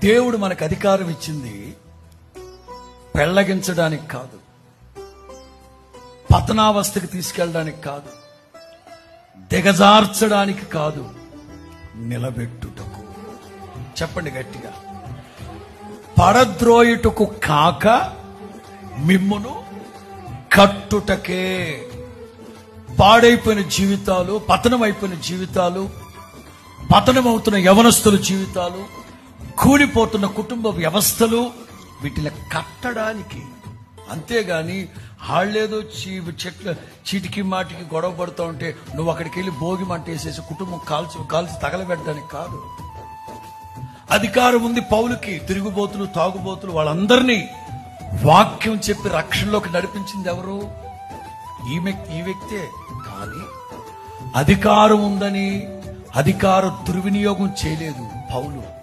దేవుడు మనకు అధికారం ఇచ్చింది పెళ్లగించడానికి కాదు, పతనావస్థకి తీసుకెళ్ళడానికి కాదు, దిగజార్చడానికి కాదు, నిలబెట్టుటకు. చెప్పండి గట్టిగా. పడద్రోయుటకు కాక మిమ్మును కట్టుటకే. పాడైపోయిన జీవితాలు, పతనమైపోయిన జీవితాలు, పతనమవుతున్న యవనస్తుల జీవితాలు, కూలిపోతున్న కుటుంబ వ్యవస్థలు, వీటిని కట్టడానికి. అంతేగాని వాళ్ళేదో చీటికి మాటికి గొడవ పడుతూ ఉంటే నువ్వు అక్కడికి వెళ్ళి భోగి మంట వేసేసి కుటుంబం కాల్చి తగలబెట్టడానికి కాదు. అధికారం ఉంది పౌలుకి. తిరుగుబోతులు, తాగుబోతులు వాళ్ళందరినీ వాక్యం చెప్పి రక్షణలోకి నడిపించింది ఎవరు? ఈ వ్యక్తే. కానీ అధికారం ఉందని అధికార దుర్వినియోగం చేయలేదు పౌలు.